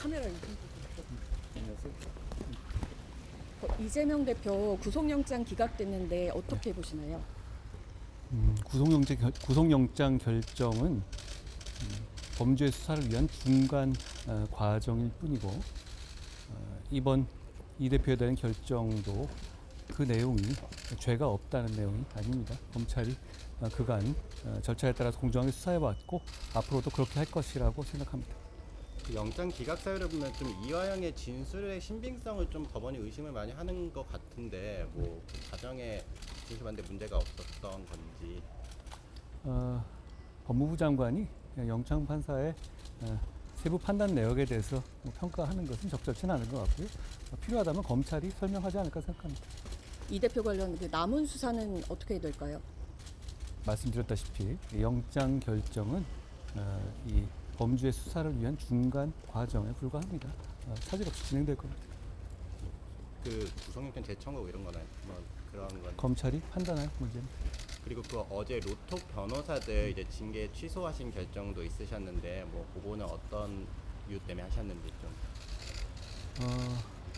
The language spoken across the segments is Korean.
카메라 이재명 대표 구속영장 기각됐는데 어떻게 보시나요? 구속영장 결정은 범죄 수사를 위한 중간 과정일 뿐이고 이번 이 대표에 대한 결정도 그 내용이 죄가 없다는 내용이 아닙니다. 검찰이 그간 절차에 따라서 공정하게 수사해왔고 앞으로도 그렇게 할 것이라고 생각합니다. 그 영장 기각 사유를 보면 좀 이화영의 진술의 신빙성을 좀 법원이 의심을 많이 하는 것 같은데 뭐그 과정에 진술하는데 문제가 없었던 건지. 법무부 장관이 영장 판사의 세부 판단 내역에 대해서 평가하는 것은 적절치는 않은 것 같고요. 필요하다면 검찰이 설명하지 않을까 생각합니다. 이 대표 관련 그 남은 수사는 어떻게 될까요? 말씀드렸다시피 영장 결정은 이 범죄 수사를 위한 중간 과정에 불과합니다. 차질 없이 진행될 겁니다. 그 구속영장 재청구 이런 거는 뭐 그런 건 검찰이 판단할 문제입니다. 그리고 그 어제 로톡 변호사들 이제 징계 취소하신 결정도 있으셨는데 뭐 그거는 어떤 이유 때문에 하셨는지 좀.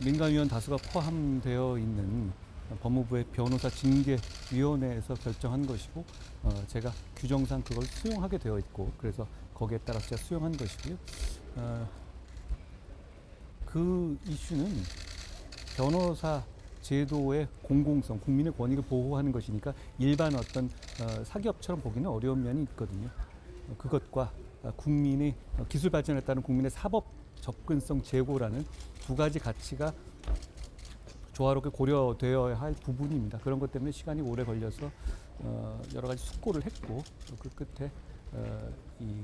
민간위원 다수가 포함되어 있는 법무부의 변호사 징계위원회에서 결정한 것이고 제가 규정상 그걸 수용하게 되어 있고 그래서 거기에 따라서 제가 수용한 것이고요. 그 이슈는 변호사 제도의 공공성, 국민의 권익을 보호하는 것이니까 일반 어떤 사기업처럼 보기는 어려운 면이 있거든요. 그것과 국민의 기술 발전에 따른 국민의 사법 접근성 제고라는 두 가지 가치가 조화롭게 고려되어야 할 부분입니다. 그런 것 때문에 시간이 오래 걸려서 여러 가지 숙고를 했고 그 끝에 이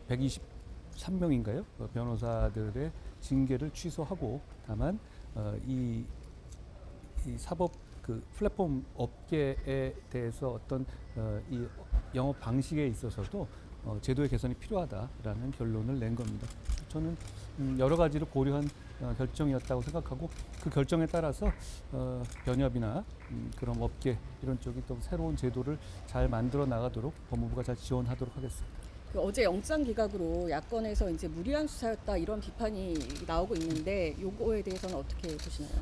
123명인가요? 변호사들의 징계를 취소하고 다만 이 사법 그 플랫폼 업계에 대해서 어떤 이 영업 방식에 있어서도 제도의 개선이 필요하다라는 결론을 낸 겁니다. 저는 여러 가지를 고려한 결정이었다고 생각하고 그 결정에 따라서 변협이나 그런 업계 이런 쪽이 또 새로운 제도를 잘 만들어 나가도록 법무부가 잘 지원하도록 하겠습니다. 그 어제 영장 기각으로 야권에서 이제 무리한 수사였다 이런 비판이 나오고 있는데 요거에 대해서는 어떻게 보시나요?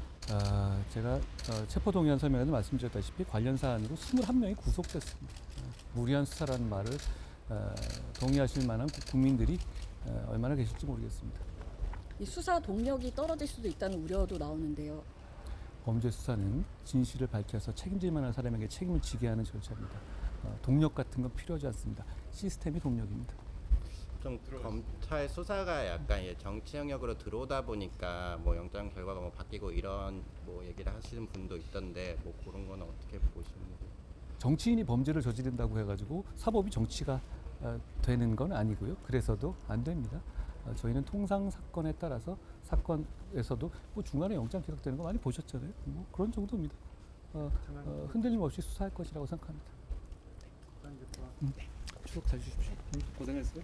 제가 체포동의안 설명에도 말씀드렸다시피 관련 사안으로 21명이 구속됐습니다. 무리한 수사라는 말을 동의하실 만한 국민들이 얼마나 계실지 모르겠습니다. 이 수사 동력이 떨어질 수도 있다는 우려도 나오는데요. 범죄 수사는 진실을 밝혀서 책임질 만한 사람에게 책임을 지게 하는 절차입니다. 동력 같은 건 필요하지 않습니다. 시스템이 동력입니다. 좀 검찰 수사가 약간 정치 영역으로 들어오다 보니까 뭐 영장 결과가 뭐 바뀌고 이런 뭐 얘기를 하시는 분도 있던데 뭐 그런 거는 어떻게 보시는지. 정치인이 범죄를 저지른다고 해가지고 사법이 정치가 되는 건 아니고요. 그래서도 안 됩니다. 저희는 통상 사건에 따라서 사건에서도 뭐 중간에 영장 기각되는 거 많이 보셨잖아요. 뭐 그런 정도입니다. 흔들림 없이 수사할 것이라고 생각합니다. 추석 잘 주십시오. 고생했어요.